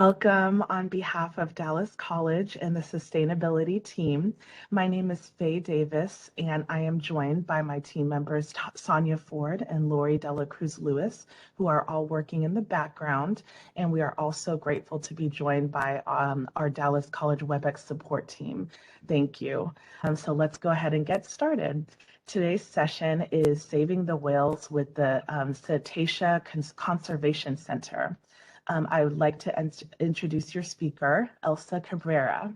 Welcome on behalf of Dallas College and the sustainability team. My name is Faye Davis, and I am joined by my team members, Sonia Ford and Lori Dela Cruz Lewis, who are all working in the background. And we are also grateful to be joined by our Dallas College WebEx support team. Thank you. So let's go ahead and get started. Today's session is Saving the Whales with the Cetacea Conservation Center. I would like to introduce your speaker, Elsa Cabrera.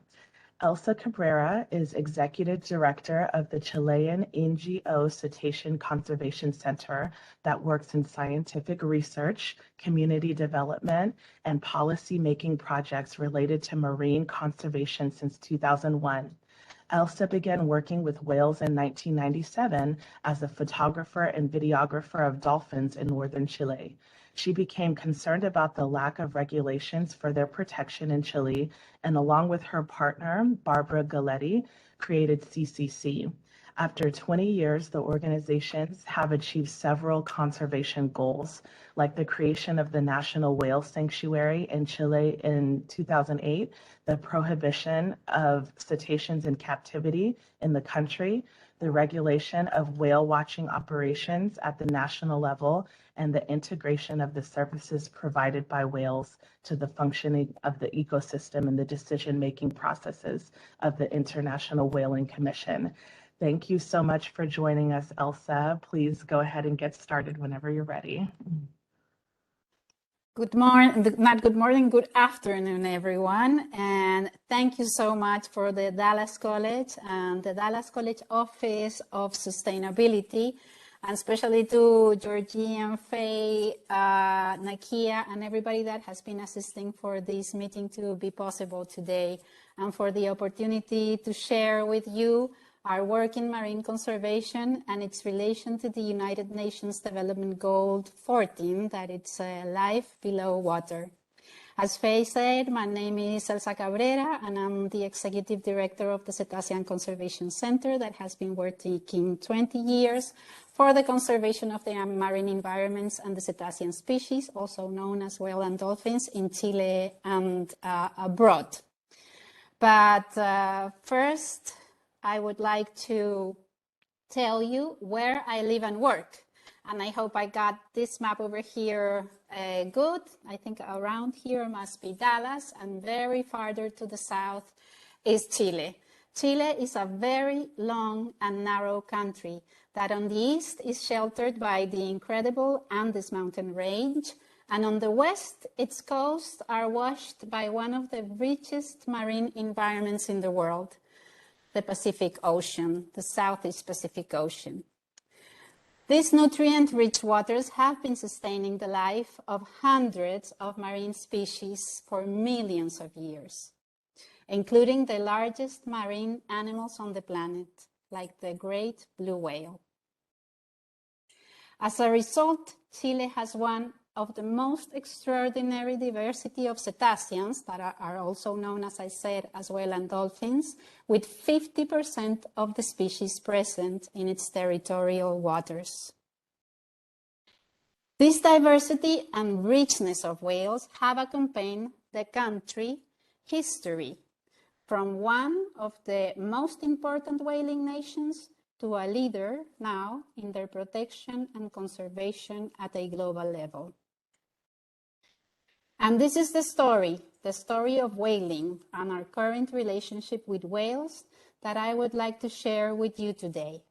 Elsa Cabrera is Executive Director of the Chilean NGO Cetacea Conservation Center that works in scientific research, community development, and policy-making projects related to marine conservation since 2001. Elsa began working with whales in 1997 as a photographer and videographer of dolphins in northern Chile. She became concerned about the lack of regulations for their protection in Chile, and along with her partner, Barbara Galletti, created CCC. After 20 years, the organizations have achieved several conservation goals, like the creation of the National Whale Sanctuary in Chile in 2008, the prohibition of cetaceans in captivity in the country, the regulation of whale watching operations at the national level, and the integration of the services provided by whales to the functioning of the ecosystem and the decision-making processes of the International Whaling Commission. Thank you so much for joining us, Elsa. Please go ahead and get started whenever you're ready. Good morning, good afternoon, everyone. And thank you so much for the Dallas College and the Dallas College Office of Sustainability, and especially to Georgie and Faye, Nakia, and everybody that has been assisting for this meeting to be possible today, and for the opportunity to share with you our work in marine conservation and its relation to the United Nations Development Goal 14, that it's life below water. As Faye said, my name is Elsa Cabrera, and I'm the Executive Director of the Cetacea Conservation Center that has been working 20 years for the conservation of the marine environments and the cetacean species, also known as whale and dolphins, in Chile and abroad. But first, I would like to tell you where I live and work. And I hope I got this map over here good. I think around here must be Dallas, and very farther to the south is Chile. Chile is a very long and narrow country that on the east is sheltered by the incredible Andes mountain range, and on the west, its coasts are washed by one of the richest marine environments in the world, the Pacific Ocean, the Southeast Pacific Ocean. These nutrient-rich waters have been sustaining the life of hundreds of marine species for millions of years, including the largest marine animals on the planet, like the great blue whale. As a result, Chile has one of the most extraordinary diversity of cetaceans that are also known, as I said, as whale and dolphins, with 50% of the species present in its territorial waters. This diversity and richness of whales have accompanied the country history, from one of the most important whaling nations to a leader now in their protection and conservation at a global level. And this is the story of whaling and our current relationship with whales that I would like to share with you today.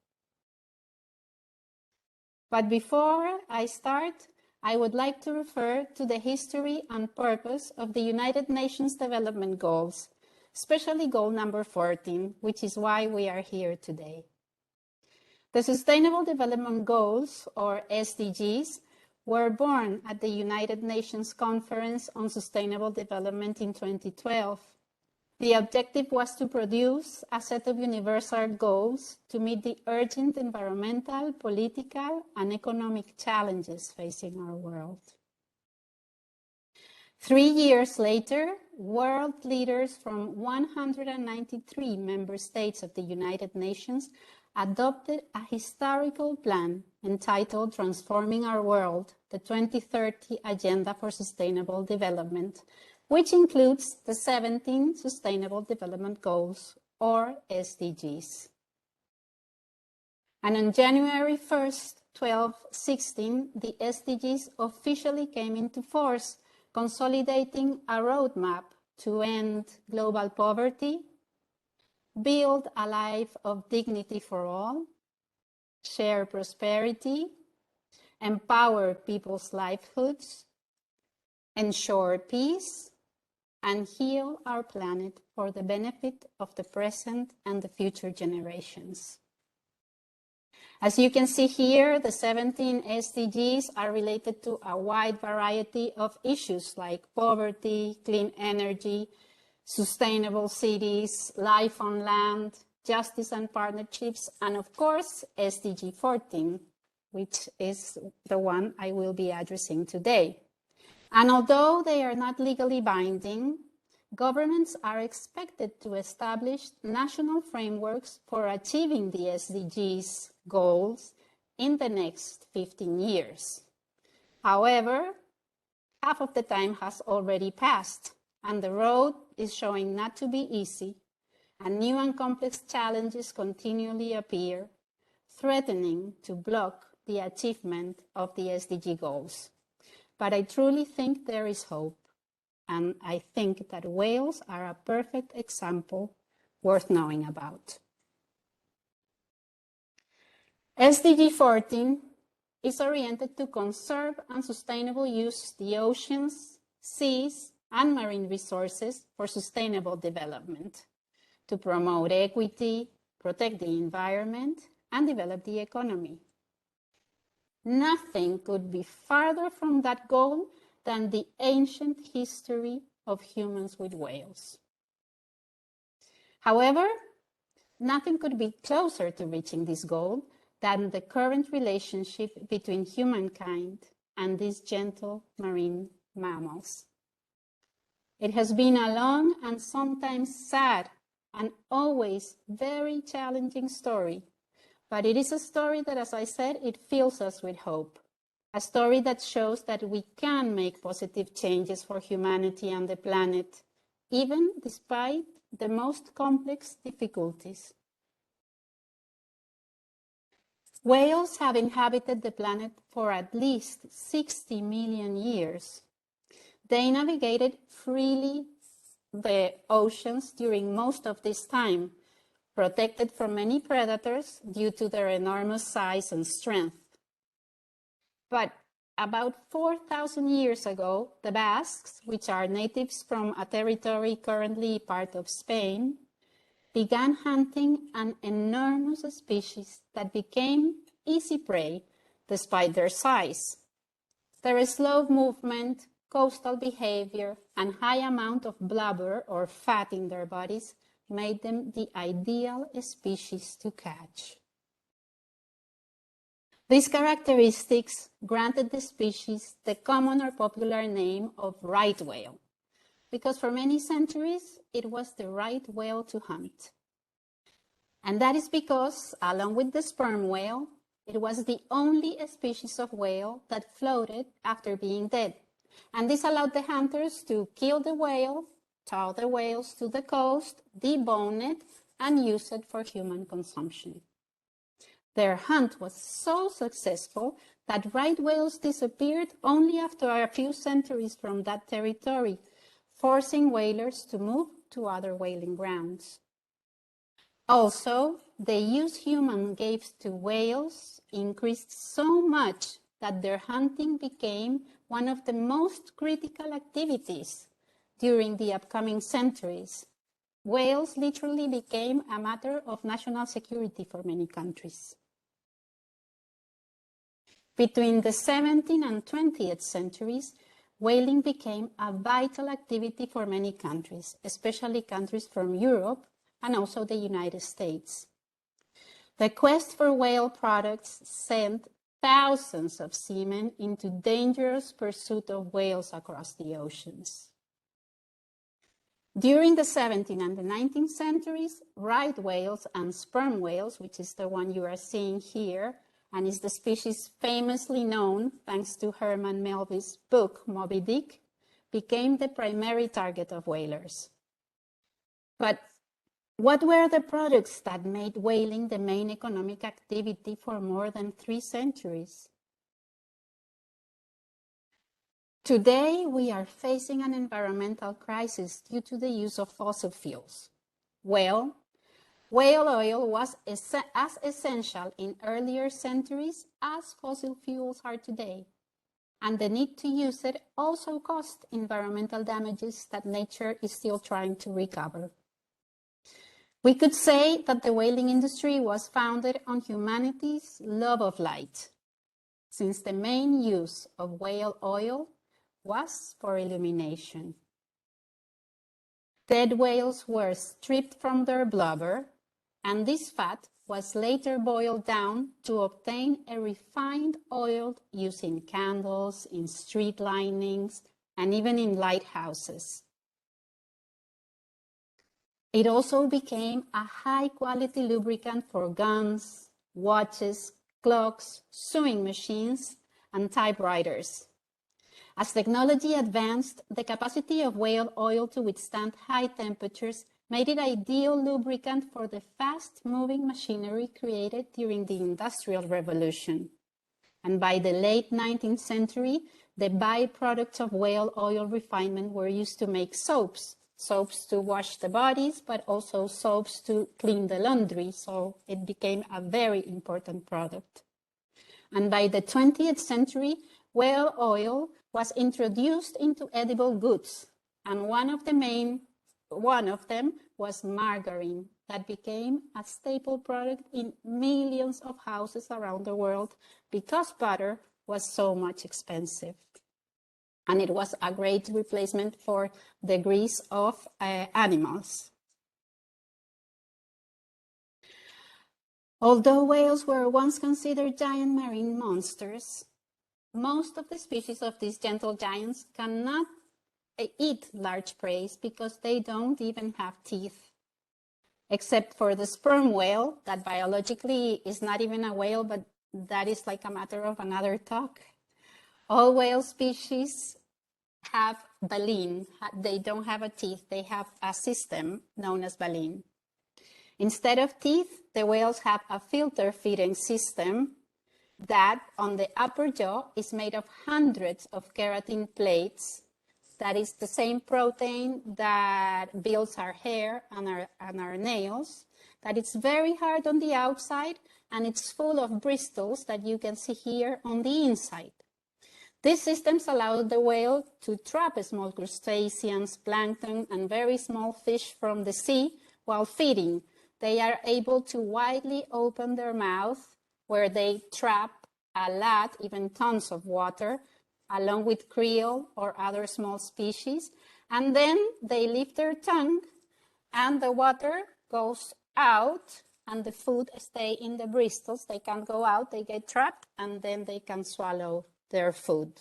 But before I start, I would like to refer to the history and purpose of the United Nations Development Goals, especially goal number 14, which is why we are here today. The Sustainable Development Goals, or SDGs, were born at the United Nations Conference on Sustainable Development in 2012. The objective was to produce a set of universal goals to meet the urgent environmental, political, and economic challenges facing our world. 3 years later, world leaders from 193 member states of the United Nations adopted a historical plan entitled Transforming Our World, the 2030 Agenda for Sustainable Development, which includes the 17 Sustainable Development Goals, or SDGs. And on January 1st, 1216, the SDGs officially came into force, consolidating a roadmap to end global poverty, build a life of dignity for all, share prosperity, empower people's livelihoods, ensure peace, and heal our planet for the benefit of the present and the future generations. As you can see here, the 17 SDGs are related to a wide variety of issues like poverty, clean energy, sustainable cities, life on land, justice and partnerships, and of course, SDG 14, which is the one I will be addressing today. And although they are not legally binding, governments are expected to establish national frameworks for achieving the SDGs goals in the next 15 years. However, half of the time has already passed, and the road is showing not to be easy, and new and complex challenges continually appear, threatening to block the achievement of the SDG goals. But I truly think there is hope, and I think that whales are a perfect example worth knowing about. SDG 14 is oriented to conserve and sustainable use the oceans, seas, and marine resources for sustainable development, to promote equity, protect the environment, and develop the economy. Nothing could be farther from that goal than the ancient history of humans with whales. However, nothing could be closer to reaching this goal than the current relationship between humankind and these gentle marine mammals. It has been a long and sometimes sad and always very challenging story, but it is a story that, as I said, it fills us with hope. A story that shows that we can make positive changes for humanity and the planet, even despite the most complex difficulties. Whales have inhabited the planet for at least 60 million years. They navigated freely the oceans during most of this time, protected from many predators due to their enormous size and strength. But about 4,000 years ago, the Basques, which are natives from a territory currently part of Spain, began hunting an enormous species that became easy prey despite their size. Their slow movement, coastal behavior, and high amount of blubber or fat in their bodies made them the ideal species to catch. These characteristics granted the species the common or popular name of right whale, because for many centuries it was the right whale to hunt. And that is because, along with the sperm whale, it was the only species of whale that floated after being dead. And this allowed the hunters to kill the whale, tow the whales to the coast, debone it, and use it for human consumption. Their hunt was so successful that right whales disappeared only after a few centuries from that territory, forcing whalers to move to other whaling grounds. Also, the use humans gave to whales increased so much that their hunting became one of the most critical activities during the upcoming centuries. Whales literally became a matter of national security for many countries. Between the 17th and 20th centuries, whaling became a vital activity for many countries, especially countries from Europe and also the United States. The quest for whale products sent thousands of seamen into dangerous pursuit of whales across the oceans. During the 17th and the 19th centuries, right whales and sperm whales, which is the one you are seeing here, and is the species famously known thanks to Herman Melville's book, Moby Dick, became the primary target of whalers. But what were the products that made whaling the main economic activity for more than 3 centuries? Today, we are facing an environmental crisis due to the use of fossil fuels. Well, whale oil was as essential in earlier centuries as fossil fuels are today. And the need to use it also caused environmental damages that nature is still trying to recover. We could say that the whaling industry was founded on humanity's love of light, since the main use of whale oil was for illumination. Dead whales were stripped from their blubber, and this fat was later boiled down to obtain a refined oil used in candles, in street linings, and even in lighthouses. It also became a high-quality lubricant for guns, watches, clocks, sewing machines, and typewriters. As technology advanced, the capacity of whale oil to withstand high temperatures made it ideal lubricant for the fast-moving machinery created during the Industrial Revolution. And by the late 19th century, the byproducts of whale oil refinement were used to make soaps to wash the bodies, but also soaps to clean the laundry. So it became a very important product. And by the 20th century, whale oil was introduced into edible goods. And one of them was margarine, that became a staple product in millions of houses around the world because butter was so much expensive. And it was a great replacement for the grease of animals. Although whales were once considered giant marine monsters, most of the species of these gentle giants cannot eat large prey because they don't even have teeth. Except for the sperm whale, that biologically is not even a whale, but that is like a matter of another talk. All whale species have baleen. They don't have a teeth. They have a system known as baleen. Instead of teeth, the whales have a filter feeding system that on the upper jaw is made of hundreds of keratin plates. That is the same protein that builds our hair and our nails, that it's very hard on the outside and it's full of bristles that you can see here on the inside. These systems allow the whale to trap small crustaceans, plankton, and very small fish from the sea while feeding. They are able to widely open their mouth where they trap a lot, even tons of water, along with krill or other small species. And then they lift their tongue and the water goes out and the food stays in the bristles. They can't go out, they get trapped, and then they can swallow their food.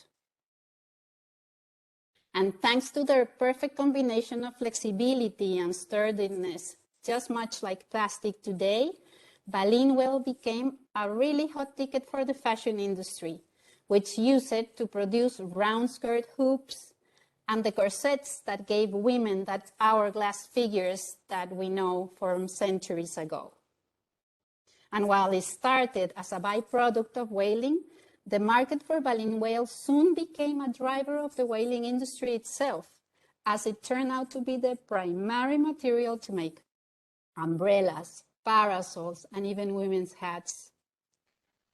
And thanks to their perfect combination of flexibility and sturdiness, just much like plastic today, baleen whale became a really hot ticket for the fashion industry, which used it to produce round skirt hoops and the corsets that gave women that hourglass figures that we know from centuries ago. And while it started as a byproduct of whaling, the market for baleen whales soon became a driver of the whaling industry itself, as it turned out to be the primary material to make umbrellas, parasols, and even women's hats.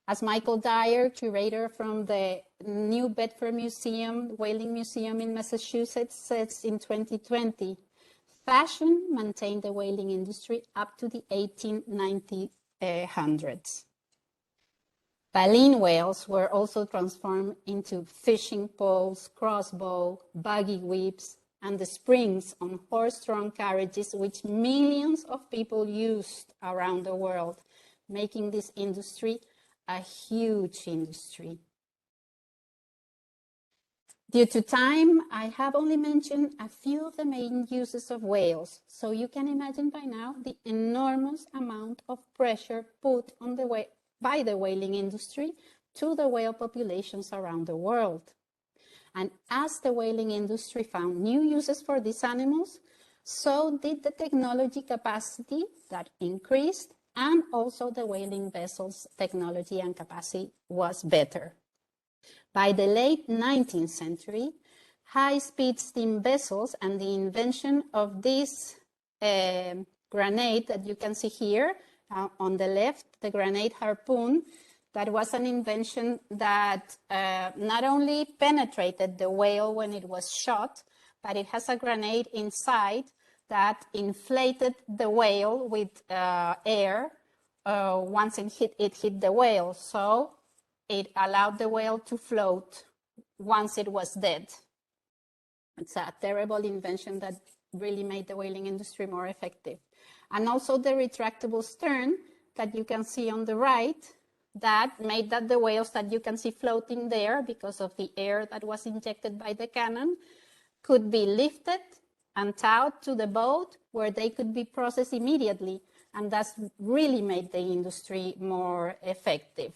As Michael Dyer, curator from the New Bedford Museum, Whaling Museum in Massachusetts, says in 2020, fashion maintained the whaling industry up to the 1890s. Baleen whales were also transformed into fishing poles, crossbow, buggy whips, and the springs on horse-drawn carriages, which millions of people used around the world, making this industry a huge industry. Due to time, I have only mentioned a few of the main uses of whales, so you can imagine by now the enormous amount of pressure put on by the whaling industry to the whale populations around the world. And as the whaling industry found new uses for these animals, so did the technology capacity that increased, and also the whaling vessels technology and capacity was better. By the late 19th century, high-speed steam vessels and the invention of this grenade that you can see here on the left, the grenade harpoon, that was an invention that not only penetrated the whale when it was shot, but it has a grenade inside that inflated the whale with air once it hit the whale. So it allowed the whale to float once it was dead. It's a terrible invention that really made the whaling industry more effective. And also the retractable stern that you can see on the right, that made that the whales that you can see floating there because of the air that was injected by the cannon could be lifted and towed to the boat where they could be processed immediately. And that's really made the industry more effective.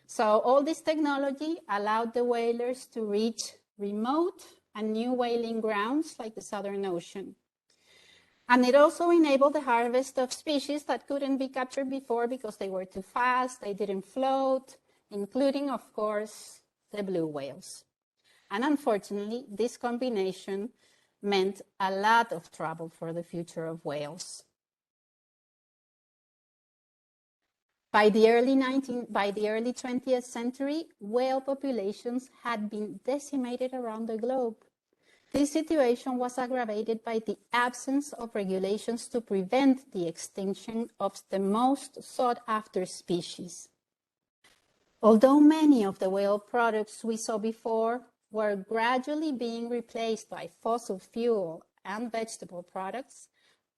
So all this technology allowed the whalers to reach remote and new whaling grounds like the Southern Ocean. And it also enabled the harvest of species that couldn't be captured before because they were too fast, they didn't float, including, of course, the blue whales. And unfortunately, this combination meant a lot of trouble for the future of whales. By the early 20th century, whale populations had been decimated around the globe. This situation was aggravated by the absence of regulations to prevent the extinction of the most sought-after species. Although many of the whale products we saw before were gradually being replaced by fossil fuel and vegetable products,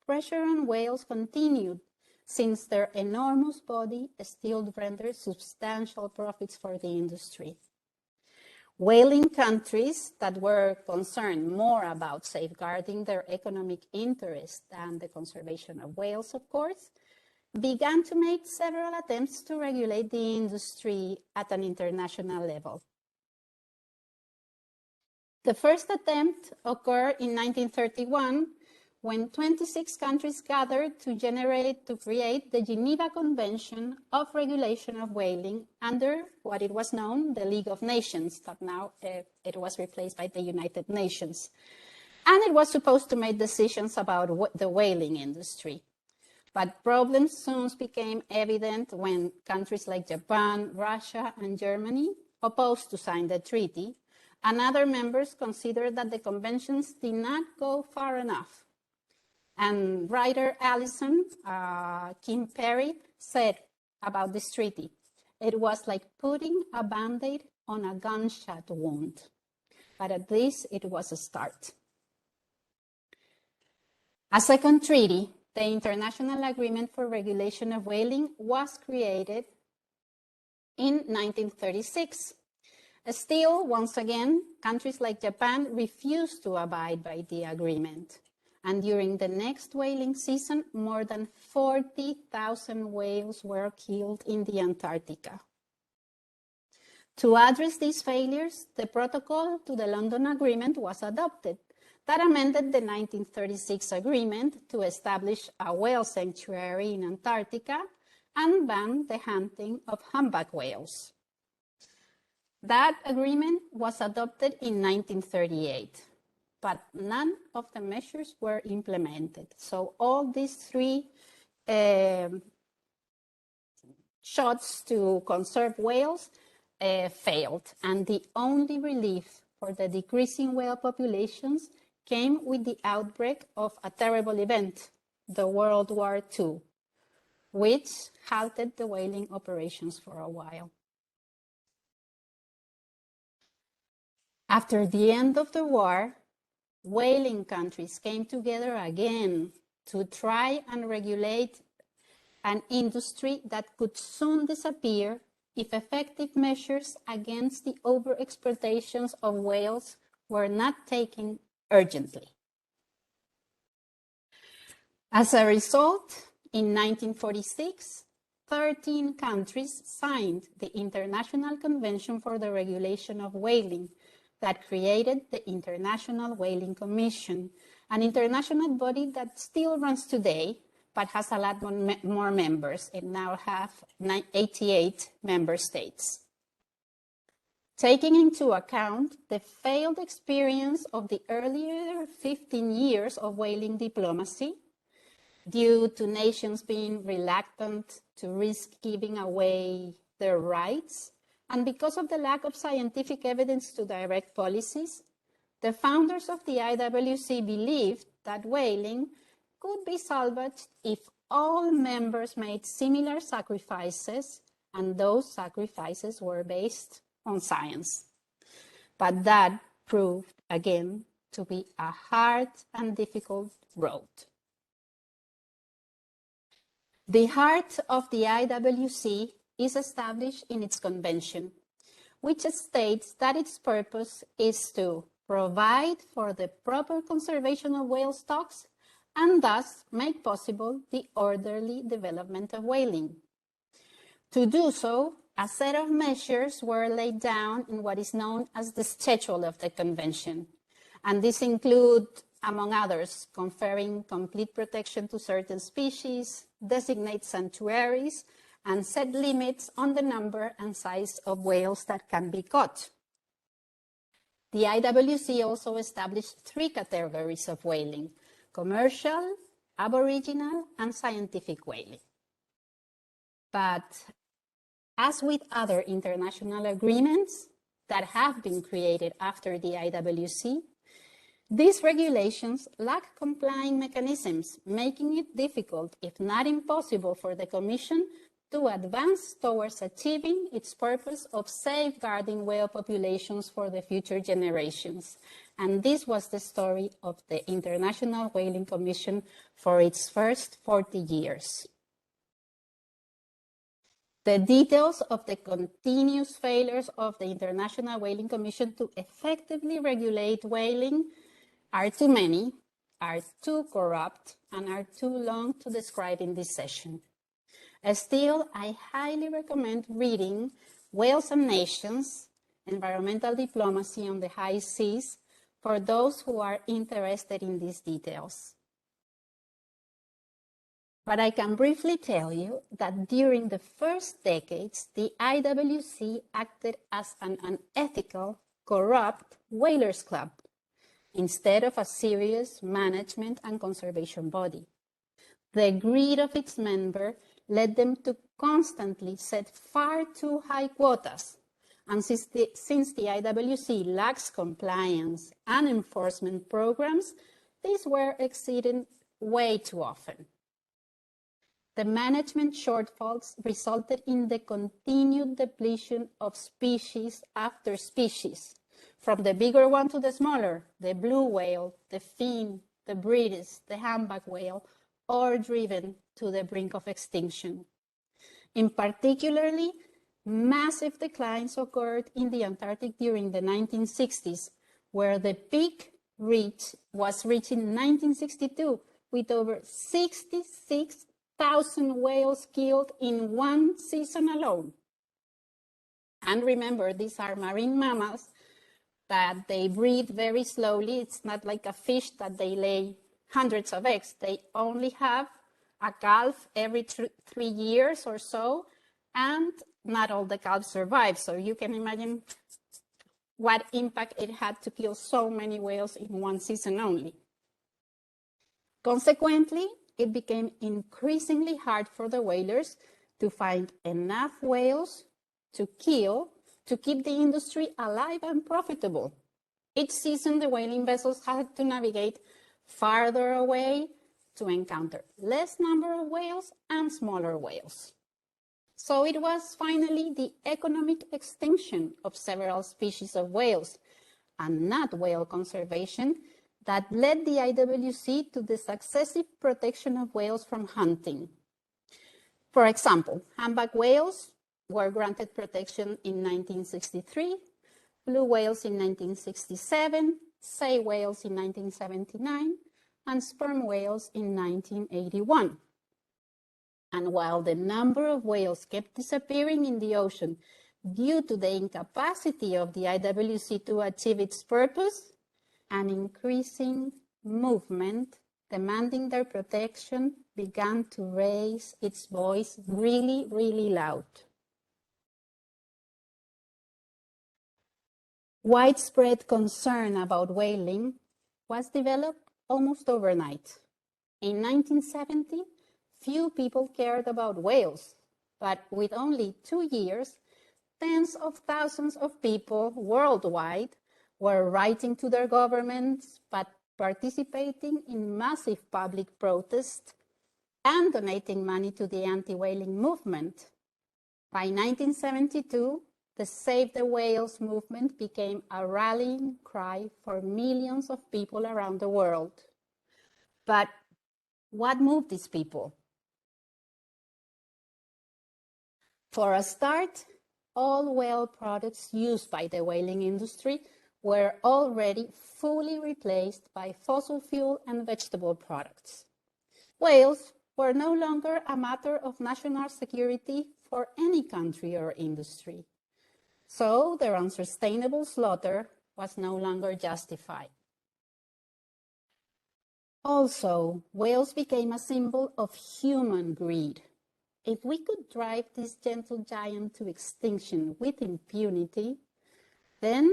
pressure on whales continued, since their enormous body still renders substantial profits for the industry. Whaling countries that were concerned more about safeguarding their economic interests than the conservation of whales, of course, began to make several attempts to regulate the industry at an international level. The first attempt occurred in 1931 when 26 countries gathered to create the Geneva Convention of Regulation of Whaling under what it was known, the League of Nations, that now it was replaced by the United Nations. And it was supposed to make decisions about the whaling industry. But problems soon became evident when countries like Japan, Russia, and Germany opposed to sign the treaty, and other members considered that the conventions did not go far enough. And writer Alison Kim Perry said about this treaty, it was like putting a Band-Aid on a gunshot wound, but at least it was a start. A second treaty, the International Agreement for Regulation of Whaling, was created in 1936. Still, once again, countries like Japan refused to abide by the agreement. And during the next whaling season, more than 40,000 whales were killed in the Antarctica. To address these failures, the protocol to the London Agreement was adopted that amended the 1936 agreement to establish a whale sanctuary in Antarctica and ban the hunting of humpback whales. That agreement was adopted in 1938. But none of the measures were implemented. So all these three shots to conserve whales failed. And the only relief for the decreasing whale populations came with the outbreak of a terrible event, the World War II, which halted the whaling operations for a while. After the end of the war, whaling countries came together again to try and regulate an industry that could soon disappear if effective measures against the overexploitations of whales were not taken urgently. As a result, in 1946, 13 countries signed the International Convention for the Regulation of Whaling that created the International Whaling Commission, an international body that still runs today, but has a lot more members. It now has 88 member states. Taking into account the failed experience of the earlier 15 years of whaling diplomacy, due to nations being reluctant to risk giving away their rights, and because of the lack of scientific evidence to direct policies, the founders of the IWC believed that whaling could be salvaged if all members made similar sacrifices, and those sacrifices were based on science. But that proved, again, to be a hard and difficult road. The heart of the IWC is established in its convention, which states that its purpose is to provide for the proper conservation of whale stocks and thus make possible the orderly development of whaling. To do so, a set of measures were laid down in what is known as the schedule of the convention. And these include, among others, conferring complete protection to certain species, designate sanctuaries, and set limits on the number and size of whales that can be caught. The IWC also established 3 categories of whaling: commercial, aboriginal, and scientific whaling. But as with other international agreements that have been created after the IWC, these regulations lack complying mechanisms, making it difficult, if not impossible, for the Commission to advance towards achieving its purpose of safeguarding whale populations for the future generations. And this was the story of the International Whaling Commission for its first 40 years. The details of the continuous failures of the International Whaling Commission to effectively regulate whaling are too many, are too corrupt, and are too long to describe in this session. Still, I highly recommend reading Whales and Nations, Environmental Diplomacy on the High Seas, for those who are interested in these details. But I can briefly tell you that during the first decades, the IWC acted as an unethical, corrupt whalers club, instead of a serious management and conservation body. The greed of its members led them to constantly set far too high quotas, and since the IWC lacks compliance and enforcement programs, these were exceeded way too often. The management shortfalls resulted in the continued depletion of species after species, from the bigger one to the smaller, the blue whale, the fin, the British, the humpback whale, all driven to the brink of extinction. In particularly, massive declines occurred in the Antarctic during the 1960s, where the peak was reached in 1962 with over 66,000 whales killed in one season alone. And remember, these are marine mammals that they breed very slowly. It's not like a fish that they lay hundreds of eggs. They only have a calf every 3 years or so, and not all the calves survive. So you can imagine what impact it had to kill so many whales in one season only. Consequently, it became increasingly hard for the whalers to find enough whales to kill to keep the industry alive and profitable. Each season, the whaling vessels had to navigate farther away to encounter less number of whales and smaller whales. So it was finally the economic extinction of several species of whales, and not whale conservation, that led the IWC to the successive protection of whales from hunting. For example, humpback whales were granted protection in 1963, blue whales in 1967, sei whales in 1979, and sperm whales in 1981. And while the number of whales kept disappearing in the ocean due to the incapacity of the IWC to achieve its purpose, an increasing movement demanding their protection began to raise its voice really, really loud. Widespread concern about whaling was developed almost overnight. In 1970, few people cared about whales, but with only 2 years, tens of thousands of people worldwide were writing to their governments, but participating in massive public protests and donating money to the anti-whaling movement. By 1972, the Save the Whales movement became a rallying cry for millions of people around the world. But what moved these people? For a start, all whale products used by the whaling industry were already fully replaced by fossil fuel and vegetable products. Whales were no longer a matter of national security for any country or industry. So their unsustainable slaughter was no longer justified. Also, whales became a symbol of human greed. If we could drive this gentle giant to extinction with impunity, then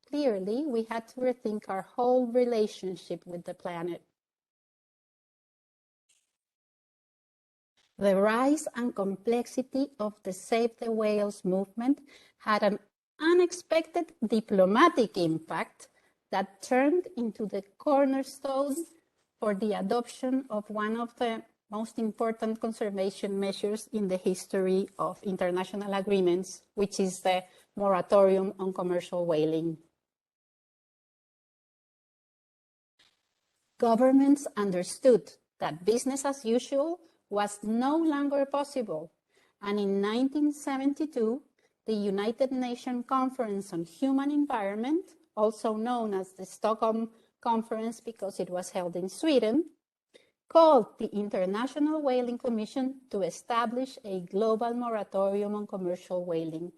clearly we had to rethink our whole relationship with the planet. The rise and complexity of the Save the Whales movement had an unexpected diplomatic impact that turned into the cornerstone for the adoption of one of the most important conservation measures in the history of international agreements, which is the moratorium on commercial whaling. Governments understood that business as usual was no longer possible, and in 1972, the United Nations Conference on Human Environment, also known as the Stockholm Conference because it was held in Sweden, called the International Whaling Commission to establish a global moratorium on commercial whaling.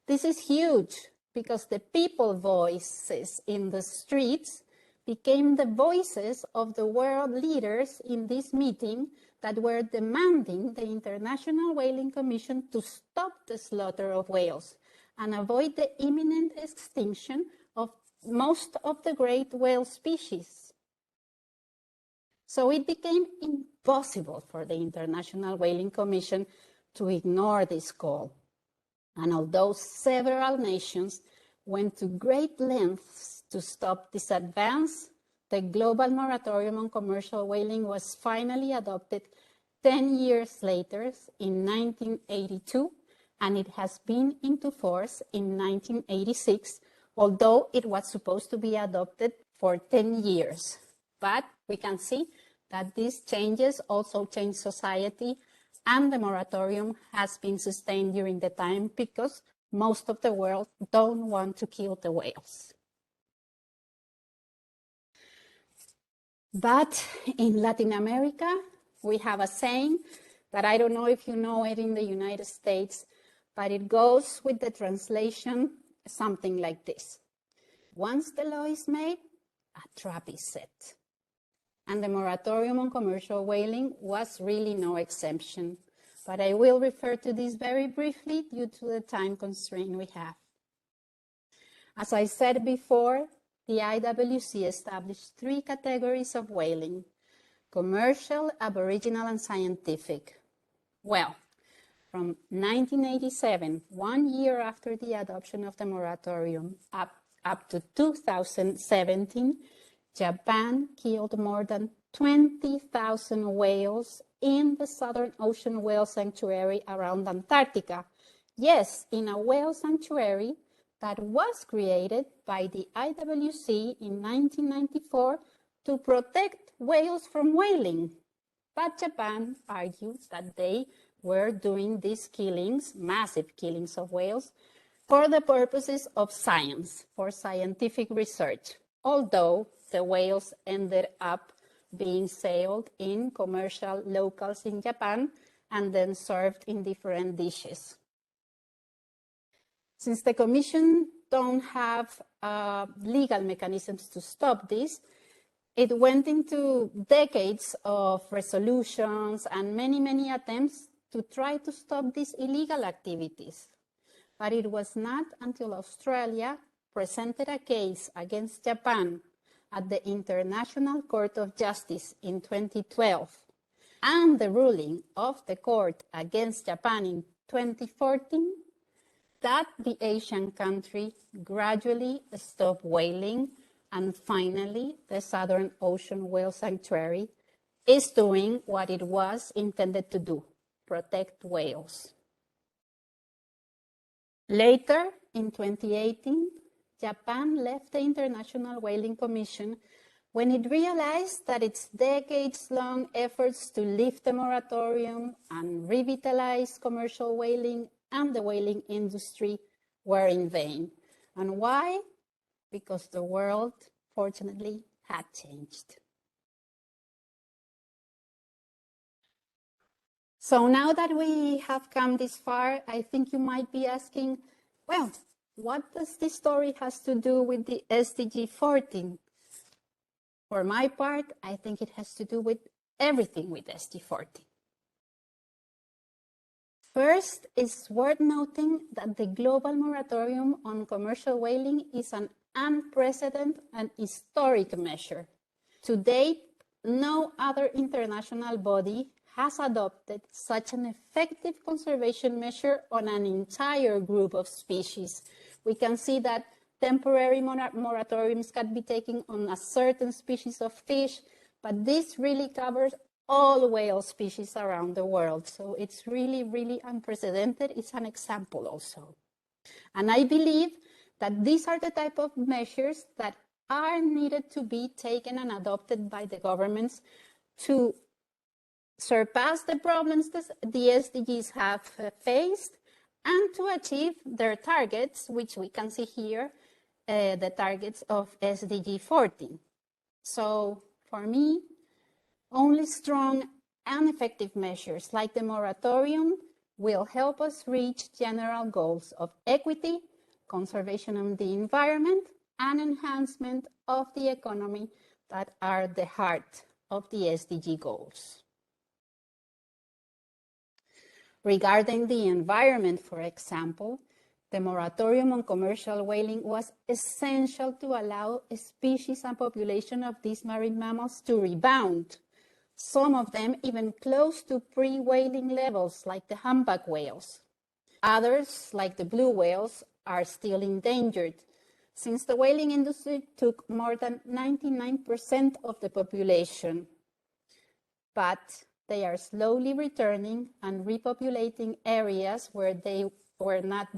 This is huge because the people voices in the streets became the voices of the world leaders in this meeting that were demanding the International Whaling Commission to stop the slaughter of whales and avoid the imminent extinction of most of the great whale species. So it became impossible for the International Whaling Commission to ignore this call. And although several nations went to great lengths to stop this advance, the global moratorium on commercial whaling was finally adopted 10 years later in 1982, and it has been into force in 1986, although it was supposed to be adopted for 10 years. But we can see that these changes also changed society, and the moratorium has been sustained during the time because most of the world don't want to kill the whales. But in Latin America, we have a saying that I don't know if you know it in the United States, but it goes with the translation something like this. Once the law is made, a trap is set. And the moratorium on commercial whaling was really no exemption. But I will refer to this very briefly due to the time constraint we have. As I said before, the IWC established 3 categories of whaling: commercial, aboriginal, and scientific. Well, from 1987, 1 year after the adoption of the moratorium, up to 2017, Japan killed more than 20,000 whales in the Southern Ocean Whale Sanctuary around Antarctica. Yes, in a whale sanctuary that was created by the IWC in 1994 to protect whales from whaling. But Japan argued that they were doing these killings, massive killings of whales, for the purposes of science, for scientific research, although the whales ended up being sold in commercial locals in Japan and then served in different dishes. Since the Commission don't have legal mechanisms to stop this, it went into decades of resolutions and many, many attempts to try to stop these illegal activities. But it was not until Australia presented a case against Japan at the International Court of Justice in 2012, and the ruling of the court against Japan in 2014, that the Asian country gradually stopped whaling, and finally the Southern Ocean Whale Sanctuary is doing what it was intended to do, protect whales. Later, in 2018, Japan left the International Whaling Commission when it realized that its decades-long efforts to lift the moratorium and revitalize commercial whaling and the whaling industry were in vain. And why? Because the world, fortunately, had changed. So now that we have come this far, I think you might be asking, well, what does this story has to do with the SDG 14? For my part, I think it has to do with everything with SDG 14. First, it's worth noting that the global moratorium on commercial whaling is an unprecedented and historic measure. To date, no other international body has adopted such an effective conservation measure on an entire group of species. We can see that temporary moratoriums can be taken on a certain species of fish, but this really covers all whale species around the world. So it's really, really unprecedented. It's an example also. And I believe that these are the type of measures that are needed to be taken and adopted by the governments to surpass the problems that the SDGs have faced and to achieve their targets, which we can see here, the targets of SDG 14. So for me, only strong and effective measures like the moratorium will help us reach general goals of equity, conservation of the environment, and enhancement of the economy that are the heart of the SDG goals. Regarding the environment, for example, the moratorium on commercial whaling was essential to allow a species and population of these marine mammals to rebound, some of them even close to pre-whaling levels, like the humpback whales. Others, like the blue whales, are still endangered, since the whaling industry took more than 99% of the population. But they are slowly returning and repopulating areas where they were not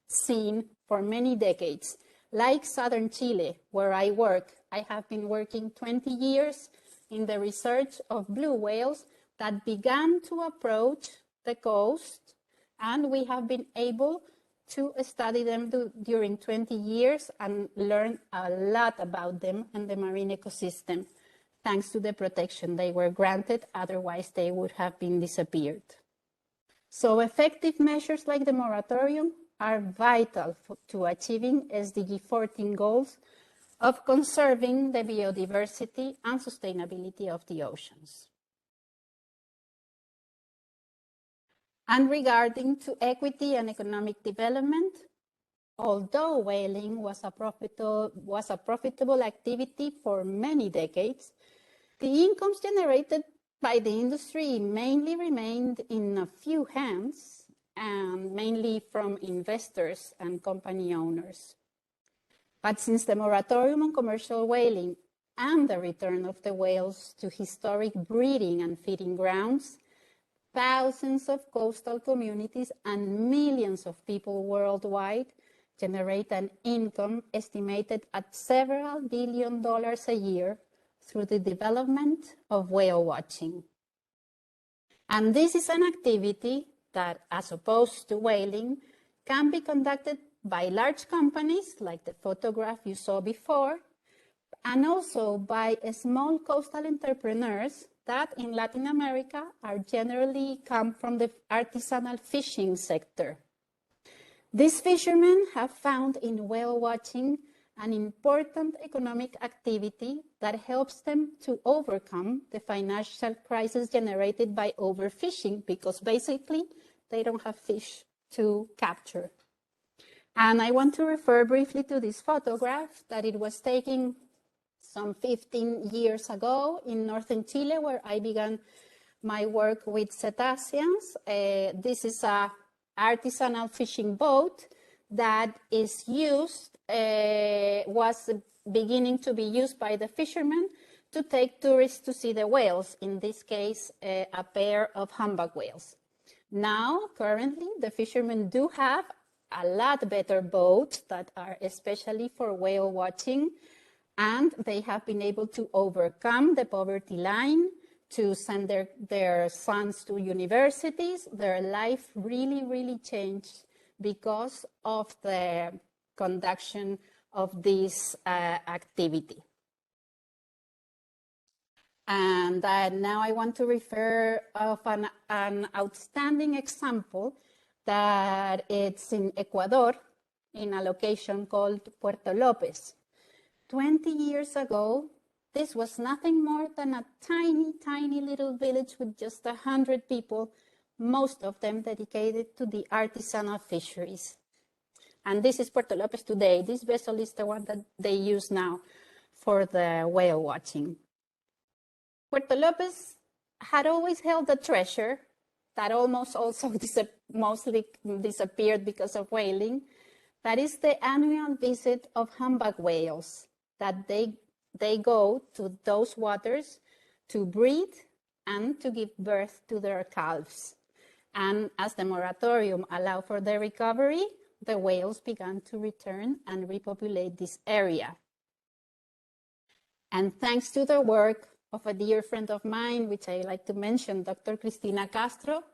seen for many decades, like southern Chile, where I work. I have been working 20 years in the research of blue whales that began to approach the coast, and we have been able to study them during 20 years and learn a lot about them and the marine ecosystem, thanks to the protection they were granted, otherwise they would have been disappeared. So effective measures like the moratorium are vital to achieving SDG 14 goals of conserving the biodiversity and sustainability of the oceans. And regarding to equity and economic development, although whaling was a profitable activity for many decades, the incomes generated by the industry mainly remained in a few hands, and mainly from investors and company owners. But since the moratorium on commercial whaling and the return of the whales to historic breeding and feeding grounds, thousands of coastal communities and millions of people worldwide generate an income estimated at several $1 billion a year through the development of whale watching. And this is an activity that, as opposed to whaling, can be conducted by large companies like the photograph you saw before, and also by small coastal entrepreneurs that in Latin America are generally come from the artisanal fishing sector. These fishermen have found in whale watching an important economic activity that helps them to overcome the financial crisis generated by overfishing, because basically they don't have fish to capture. And I want to refer briefly to this photograph that it was taken some 15 years ago in northern Chile, where I began my work with cetaceans. This is an artisanal fishing boat that is used, was beginning to be used by the fishermen to take tourists to see the whales, in this case, a pair of humpback whales. Now, currently, the fishermen do have a lot better boats that are especially for whale watching, and they have been able to overcome the poverty line, to send their sons to universities. Their life really, really changed because of the conduction of this activity. And now I want to refer of an outstanding example that it's in Ecuador, in a location called Puerto Lopez. 20 years ago, this was nothing more than a tiny, tiny little village with just 100 people, most of them dedicated to the artisanal fisheries. And this is Puerto Lopez today. This vessel is the one that they use now for the whale watching. Puerto Lopez had always held a treasure that almost also mostly disappeared because of whaling. That is the annual visit of humpback whales, that they go to those waters to breed and to give birth to their calves. And as the moratorium allowed for their recovery, the whales began to return and repopulate this area. And thanks to the work of a dear friend of mine, which I like to mention, Dr. Cristina Castro,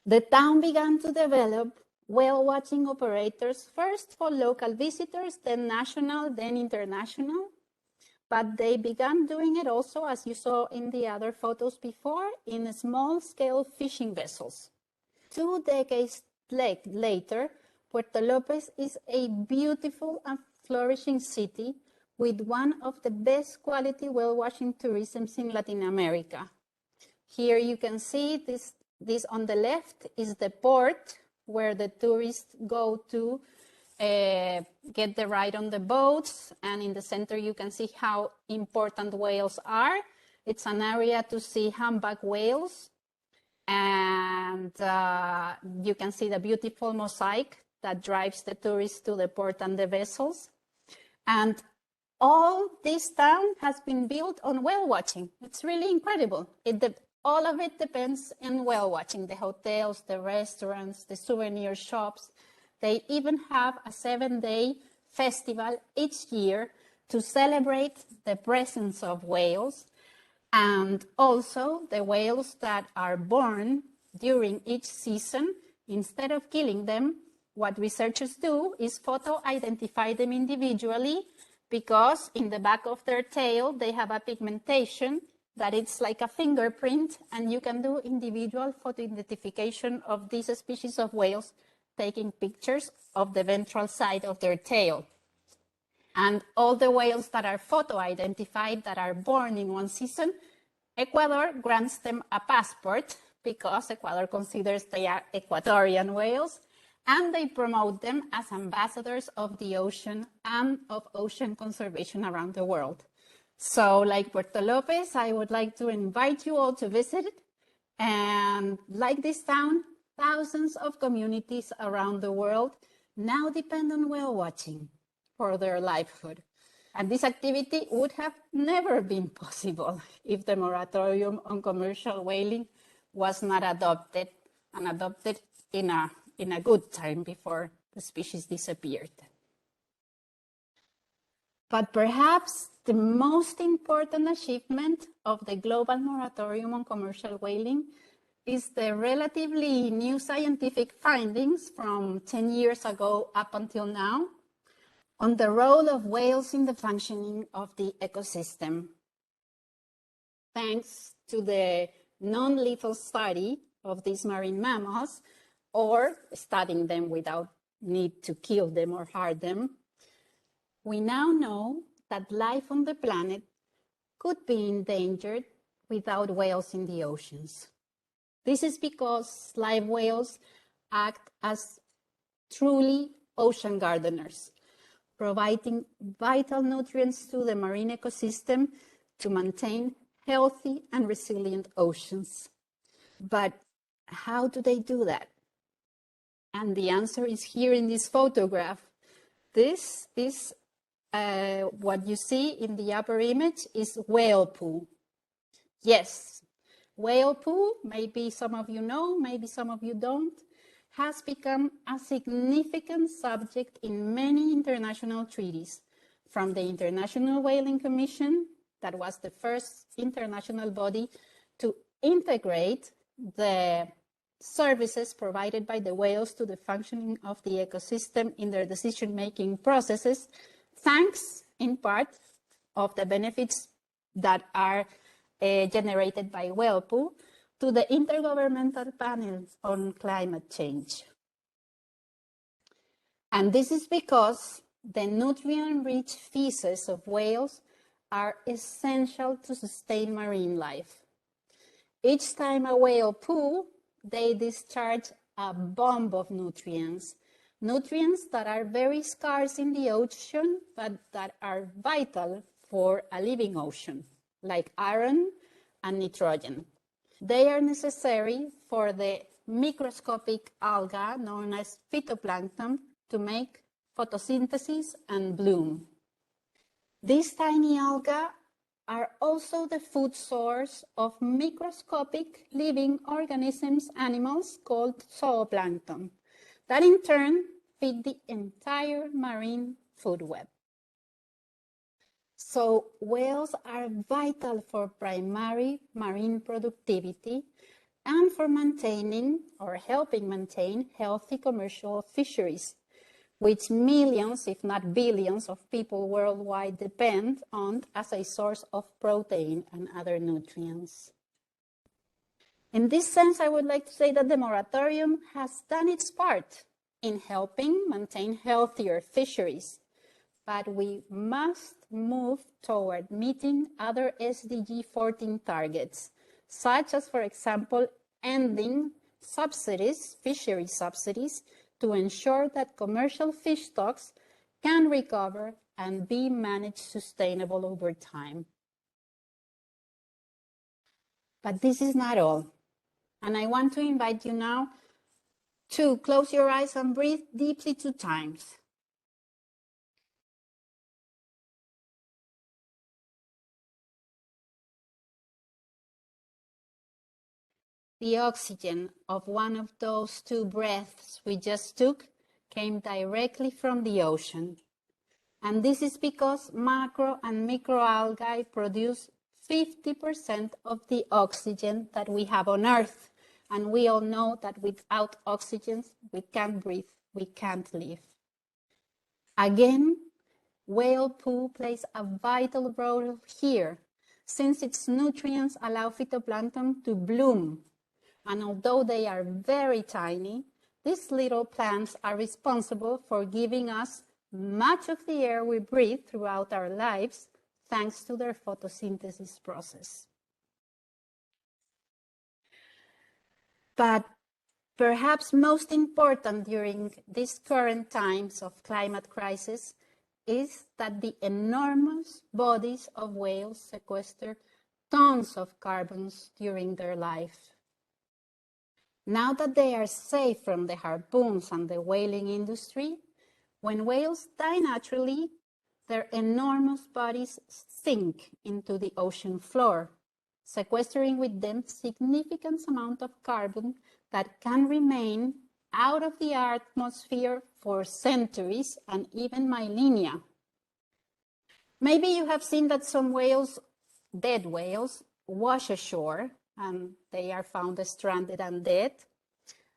the town began to develop whale watching operators, first for local visitors, then national, then international. But they began doing it also, as you saw in the other photos before, in small-scale fishing vessels. 2 decades later, Puerto Lopez is a beautiful and flourishing city with one of the best quality whale watching tourisms in Latin America. Here you can see this on the left is the port where the tourists go to get the ride on the boats, and in the center you can see how important whales are. It's an area to see humpback whales, and you can see the beautiful mosaic that drives the tourists to the port and the vessels. And all this town has been built on whale watching. It's really incredible. All of it depends on whale watching, the hotels, the restaurants, the souvenir shops. They even have a 7-day festival each year to celebrate the presence of whales, and also the whales that are born during each season. Instead of killing them, what researchers do is photo-identify them individually, because in the back of their tail, they have a pigmentation that it's like a fingerprint, and you can do individual photo identification of these species of whales, taking pictures of the ventral side of their tail. And all the whales that are photo-identified that are born in one season, Ecuador grants them a passport, because Ecuador considers they are Ecuadorian whales, and they promote them as ambassadors of the ocean and of ocean conservation around the world. So like Puerto Lopez, I would like to invite you all to visit it. And like this town, thousands of communities around the world now depend on whale watching for their livelihood. And this activity would have never been possible if the moratorium on commercial whaling was not adopted, and adopted in a good time before the species disappeared. But perhaps the most important achievement of the global moratorium on commercial whaling is the relatively new scientific findings from 10 years ago up until now on the role of whales in the functioning of the ecosystem. Thanks to the non-lethal study of these marine mammals, or studying them without need to kill them or harm them, we now know that life on the planet could be endangered without whales in the oceans. This is because live whales act as truly ocean gardeners, providing vital nutrients to the marine ecosystem to maintain healthy and resilient oceans. But how do they do that? And the answer is here in this photograph. This is what you see in the upper image is whale poo. Yes, whale poo, maybe some of you know, maybe some of you don't, has become a significant subject in many international treaties, from the International Whaling Commission, that was the first international body to integrate the services provided by the whales to the functioning of the ecosystem in their decision-making processes, thanks in part of the benefits that are generated by whale poo, to the Intergovernmental Panel on Climate Change. And this is because the nutrient-rich feces of whales are essential to sustain marine life. Each time a whale poo, they discharge a bomb of nutrients, nutrients that are very scarce in the ocean, but that are vital for a living ocean, like iron and nitrogen. They are necessary for the microscopic algae known as phytoplankton to make photosynthesis and bloom. These tiny algae are also the food source of microscopic living organisms, animals called zooplankton, that in turn feed the entire marine food web. So whales are vital for primary marine productivity and for maintaining or helping maintain healthy commercial fisheries, which millions, if not billions, of people worldwide depend on as a source of protein and other nutrients. In this sense, I would like to say that the moratorium has done its part in helping maintain healthier fisheries, but we must move toward meeting other SDG 14 targets, such as, for example, ending subsidies, fishery subsidies, to ensure that commercial fish stocks can recover and be managed sustainable over time. But this is not all. And I want to invite you now to close your eyes and breathe deeply 2 times. The oxygen of one of those 2 breaths we just took came directly from the ocean. And this is because macro and microalgae produce 50% of the oxygen that we have on Earth. And we all know that without oxygen, we can't breathe, we can't live. Again, whale poo plays a vital role here, since its nutrients allow phytoplankton to bloom. And although they are very tiny, these little plants are responsible for giving us much of the air we breathe throughout our lives, thanks to their photosynthesis process. But perhaps most important during these current times of climate crisis is that the enormous bodies of whales sequester tons of carbons during their life. Now that they are safe from the harpoons and the whaling industry, when whales die naturally, their enormous bodies sink into the ocean floor, sequestering with them significant amount of carbon that can remain out of the atmosphere for centuries and even millennia. Maybe you have seen that some whales, dead whales, wash ashore and they are found stranded and dead.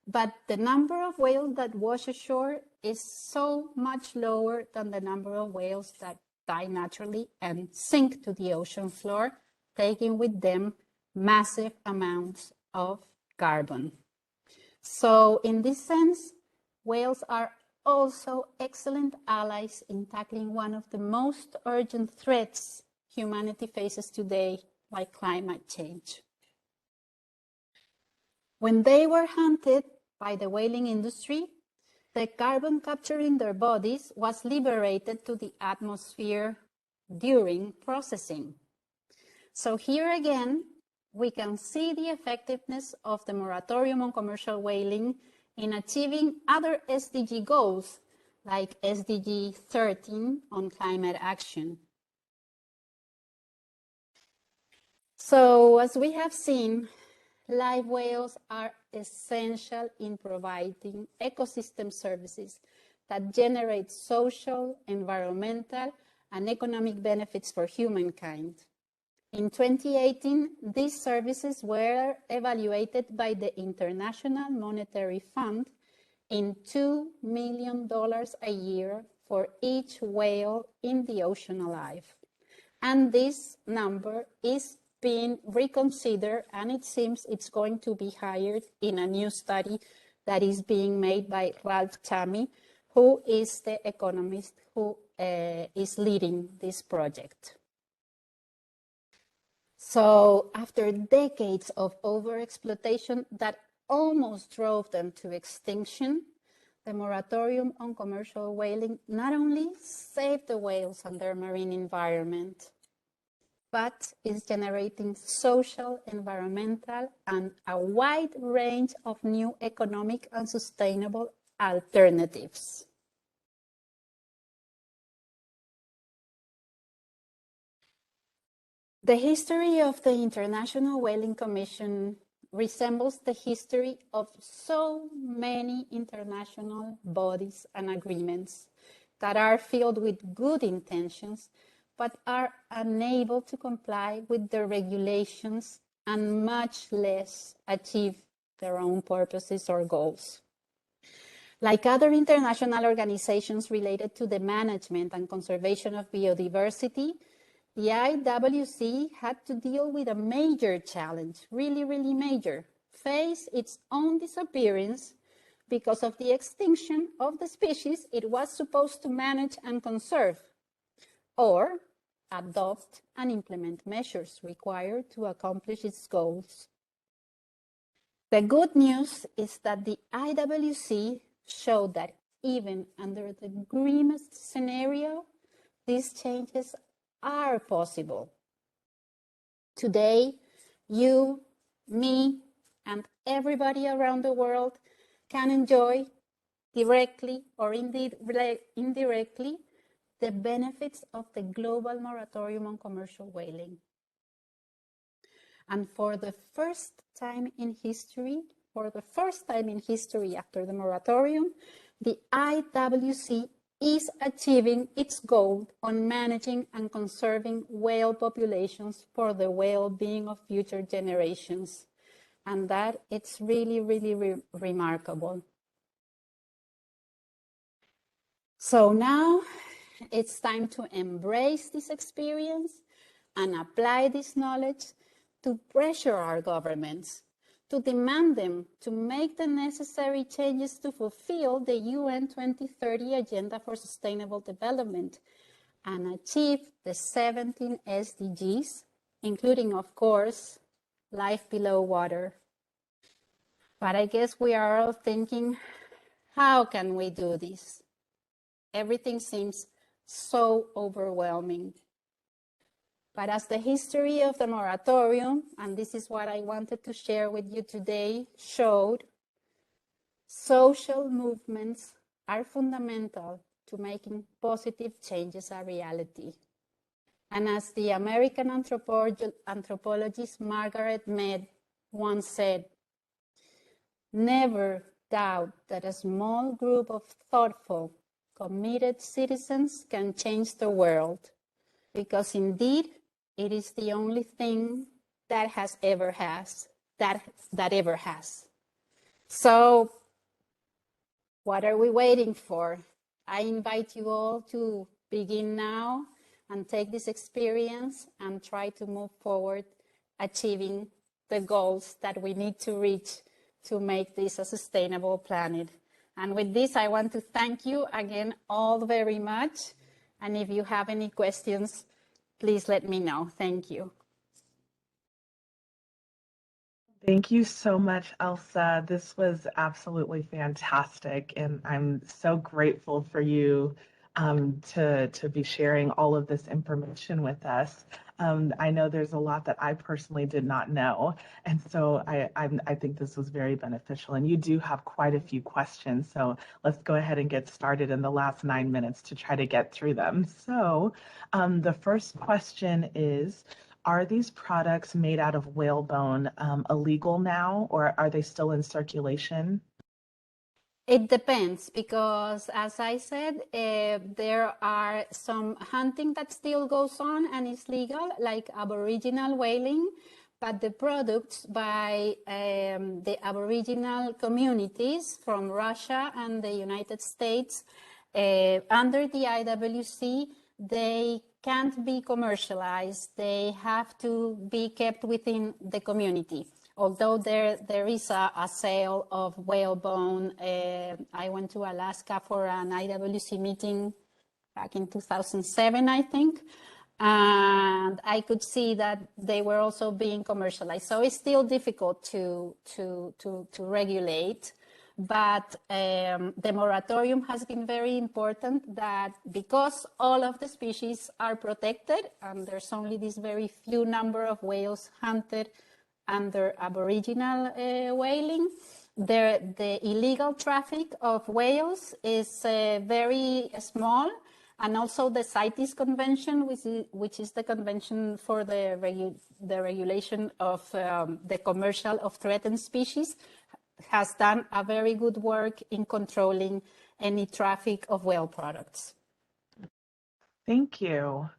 But the number of whales that wash ashore is so much lower than the number of whales that die naturally and sink to the ocean floor, taking with them massive amounts of carbon. So in this sense, whales are also excellent allies in tackling one of the most urgent threats humanity faces today, like climate change. When they were hunted by the whaling industry, the carbon captured in their bodies was liberated to the atmosphere during processing. So here again, we can see the effectiveness of the moratorium on commercial whaling in achieving other SDG goals, like SDG 13 on climate action. So as we have seen, live whales are essential in providing ecosystem services that generate social, environmental, and economic benefits for humankind. In 2018, these services were evaluated by the International Monetary Fund in $2 million a year for each whale in the ocean alive. And this number is being reconsidered, and it seems it's going to be higher in a new study that is being made by Ralph Chammy, who is the economist who is leading this project. So after decades of overexploitation that almost drove them to extinction, the moratorium on commercial whaling not only saved the whales and their marine environment, but is generating social, environmental, and a wide range of new economic and sustainable alternatives. The history of the International Whaling Commission resembles the history of so many international bodies and agreements that are filled with good intentions, but are unable to comply with the regulations and much less achieve their own purposes or goals. Like other international organizations related to the management and conservation of biodiversity, the IWC had to deal with a major challenge, really, really major, face its own disappearance because of the extinction of the species it was supposed to manage and conserve, or adopt and implement measures required to accomplish its goals. The good news is that the IWC showed that even under the grimest scenario, these changes are possible. Today, you, me, and everybody around the world can enjoy directly or indirectly the benefits of the global moratorium on commercial whaling. And for the first time in history after the moratorium, the IWC is achieving its goal on managing and conserving whale populations for the well-being of future generations. And that it's really, really remarkable. So now it's time to embrace this experience and apply this knowledge to pressure our governments, to demand them to make the necessary changes to fulfill the UN 2030 Agenda for Sustainable Development and achieve the 17 SDGs, including, of course, life below water. But I guess we are all thinking, how can we do this? Everything seems so overwhelming. But as the history of the moratorium, and this is what I wanted to share with you today, showed, social movements are fundamental to making positive changes a reality. And as the American anthropologist Margaret Mead once said, never doubt that a small group of thoughtful, committed citizens can change the world, because indeed, it is the only thing that ever has. So, what are we waiting for? I invite you all to begin now and take this experience and try to move forward, achieving the goals that we need to reach to make this a sustainable planet. And with this, I want to thank you again all very much. And if you have any questions, please let me know. Thank you. Thank you so much, Elsa. This was absolutely fantastic, and I'm so grateful for you to be sharing all of this information with us. I know there's a lot that I personally did not know, and so I think this was very beneficial. And you do have quite a few questions, so let's go ahead and get started in the last 9 minutes to try to get through them. So the first question is, are these products made out of whale bone illegal now, or are they still in circulation? It depends because, as I said, there are some hunting that still goes on and is legal, like Aboriginal whaling, but the products by the Aboriginal communities from Russia and the United States under the IWC, they can't be commercialized. They have to be kept within the community. Although there is a sale of whale bone. I went to Alaska for an IWC meeting back in 2007, I think, and I could see that they were also being commercialized. So it's still difficult to regulate. But the moratorium has been very important, that because all of the species are protected and there's only this very few number of whales hunted under Aboriginal whaling, the illegal traffic of whales is very small. And also the CITES Convention, which is the convention for the regulation of the commercial of threatened species, has done a very good work in controlling any traffic of whale products. Thank you.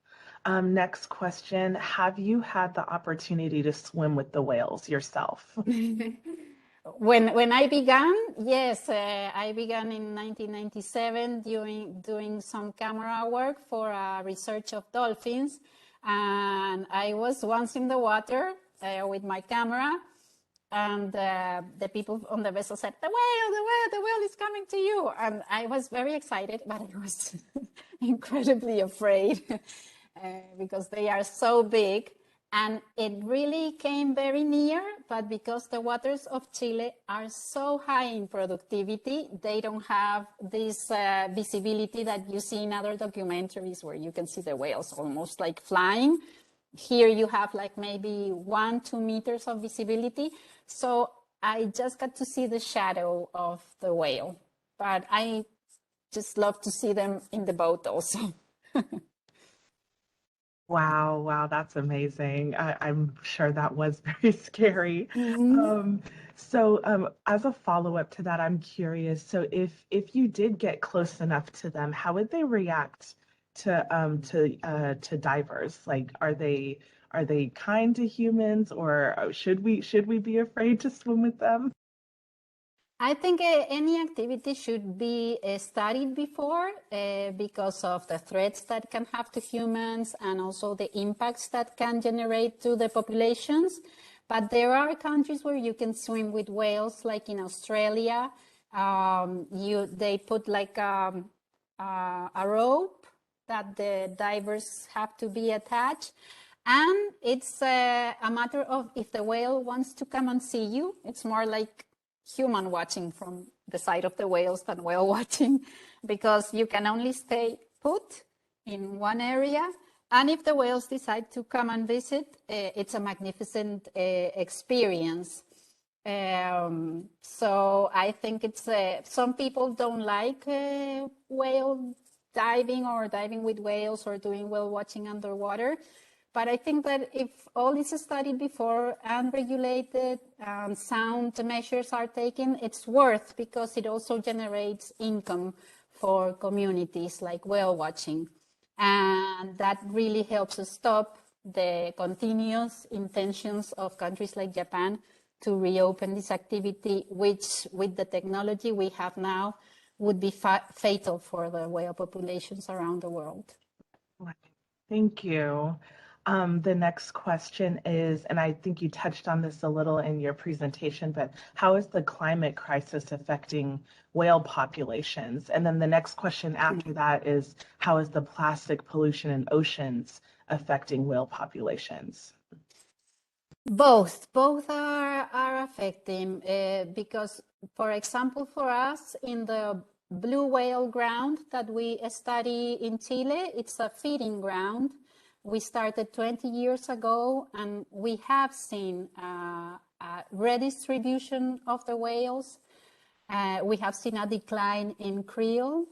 Next question. Have you had the opportunity to swim with the whales yourself? When I began, yes, I began in 1997 doing some camera work for research of dolphins. And I was once in the water with my camera, and the people on the vessel said, the whale is coming to you. And I was very excited, but I was incredibly afraid because they are so big. And it really came very near, but because the waters of Chile are so high in productivity, they don't have this visibility that you see in other documentaries where you can see the whales almost like flying. Here you have like maybe 1-2 meters of visibility. So I just got to see the shadow of the whale, but I just love to see them in the boat also. Wow, that's amazing. I'm sure that was very scary. As a follow-up to that, I'm curious. So if you did get close enough to them, how would they react to divers? Like, are they kind to humans, or should we be afraid to swim with them? I think any activity should be studied before because of the threats that can have to humans and also the impacts that can generate to the populations. But there are countries where you can swim with whales, like in Australia. They put like a rope that the divers have to be attached. And it's a matter of if the whale wants to come and see you. It's more like human watching from the side of the whales than whale watching, because you can only stay put in one area. And if the whales decide to come and visit, it's a magnificent experience. So I think it's some people don't like whale diving or diving with whales or doing whale watching underwater. But I think that if all is studied before and regulated and sound measures are taken, it's worth, because it also generates income for communities like whale watching. And that really helps us stop the continuous intentions of countries like Japan to reopen this activity, which with the technology we have now would be fatal for the whale populations around the world. Thank you. The next question is, and I think you touched on this a little in your presentation, but how is the climate crisis affecting whale populations? And then the next question after that is, how is the plastic pollution in oceans affecting whale populations? Both are affecting because, for example, for us in the blue whale ground that we study in Chile, it's a feeding ground. We started 20 years ago, and we have seen a redistribution of the whales. We have seen a decline in krill,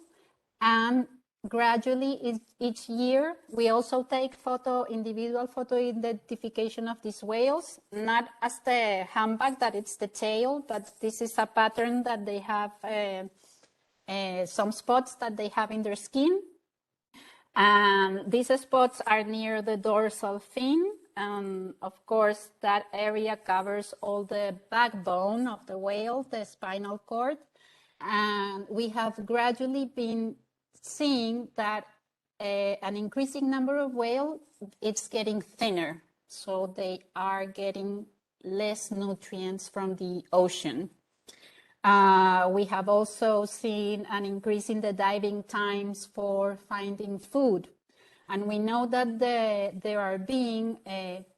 and gradually each year we also take individual photo identification of these whales, not as the humpback that it's the tail, but this is a pattern that they have, some spots that they have in their skin. And these spots are near the dorsal fin. And of course, that area covers all the backbone of the whale, the spinal cord. And we have gradually been seeing that an increasing number of whales, it's getting thinner. So they are getting less nutrients from the ocean. We have also seen an increase in the diving times for finding food. And we know that there are being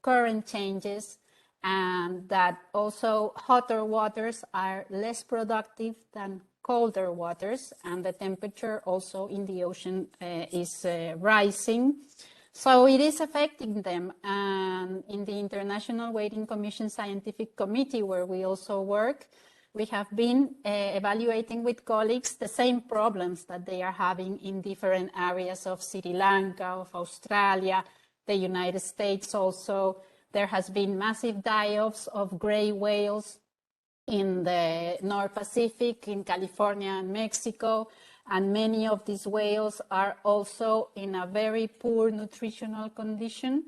current changes, and that also hotter waters are less productive than colder waters, and the temperature also in the ocean is rising. So it is affecting them. And in the International Whaling Commission Scientific Committee, where we also work, we have been evaluating with colleagues the same problems that they are having in different areas of Sri Lanka, of Australia, the United States also. There has been massive die-offs of gray whales in the North Pacific, in California and Mexico, and many of these whales are also in a very poor nutritional condition.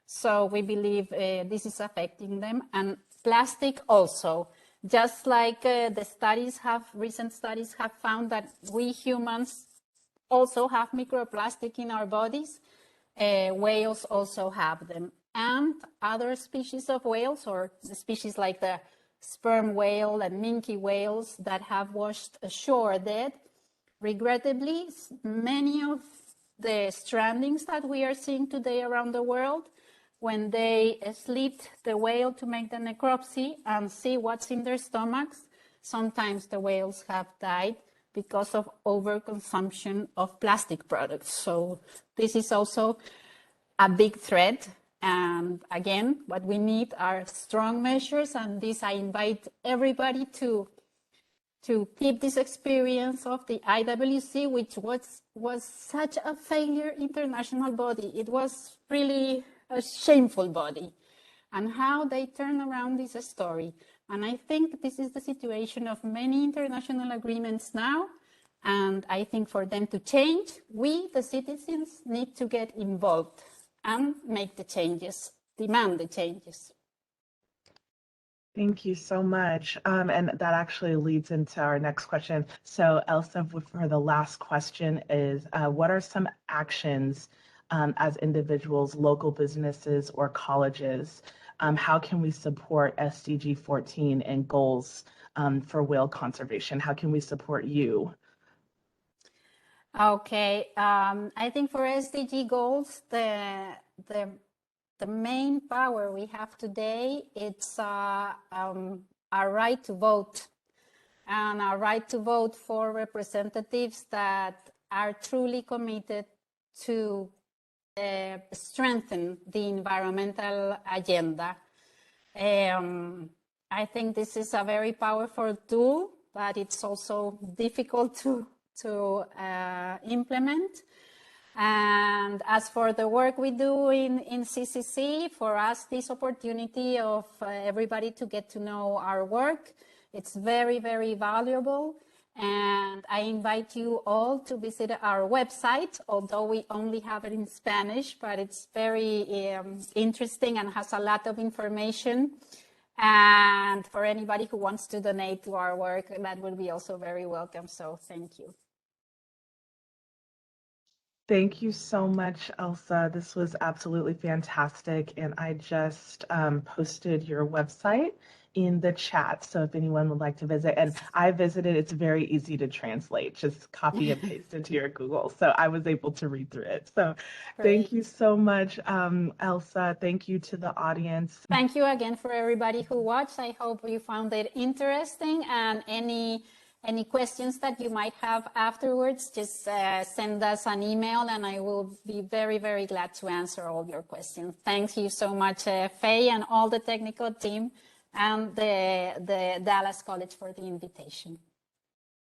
So we believe this is affecting them, and plastic also. Just like recent studies have found that we humans also have microplastic in our bodies, whales also have them. And other species of whales, or species like the sperm whale and minke whales that have washed ashore dead, regrettably, many of the strandings that we are seeing today around the world, when they slit the whale to make the necropsy and see what's in their stomachs, sometimes the whales have died because of overconsumption of plastic products. So this is also a big threat. And again, what we need are strong measures. And this, I invite everybody to keep this experience of the IWC, which was such a failure international body. It was really a shameful body, and how they turn around this story. And I think this is the situation of many international agreements now. And I think for them to change, we, the citizens, need to get involved and make the changes, demand the changes. Thank you so much. And that actually leads into our next question. So Elsa, for the last question is, what are some actions as individuals, local businesses, or colleges? How can we support SDG 14 and goals for whale conservation? How can we support you? Okay, I think for SDG goals, the main power we have today, it's our right to vote, and our right to vote for representatives that are truly committed to strengthen the environmental agenda. I think this is a very powerful tool, but it's also difficult to implement. And as for the work we do in CCC, for us, this opportunity of everybody to get to know our work, it's very, very valuable. And I invite you all to visit our website, although we only have it in Spanish, but it's very interesting and has a lot of information. And for anybody who wants to donate to our work, that will be also very welcome. So thank you. Thank you so much, Elsa. This was absolutely fantastic. And I just posted your website in the chat. So if anyone would like to visit, and I visited, it's very easy to translate, just copy and paste into your Google. So I was able to read through it. So thank you Great. so much, Elsa. Thank you to the audience. Thank you again for everybody who watched. I hope you found it interesting, and any questions that you might have afterwards, just send us an email and I will be very, very glad to answer all your questions. Thank you so much, Faye, and all the technical team and the Dallas College for the invitation.